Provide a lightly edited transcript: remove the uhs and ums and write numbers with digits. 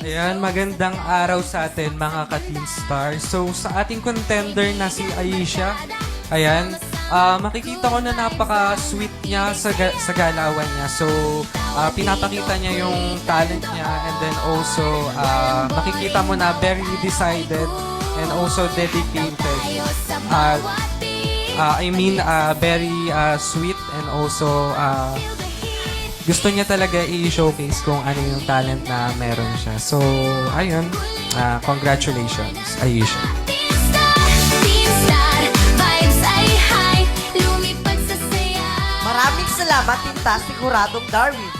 Ayan, magandang araw sa atin mga ka-Teen Star. So, sa ating contender na si Aisha, ayan, makikita ko na napaka-sweet niya sa galawan niya. So, pinapakita niya yung talent niya and then also, makikita mo na very decided and also dedicated. Very sweet and also gusto niya talaga i-showcase kung ano yung talent na meron siya. So, ayun. Congratulations, Aisha. Maraming salamat, Tinta Siguradong Darwin.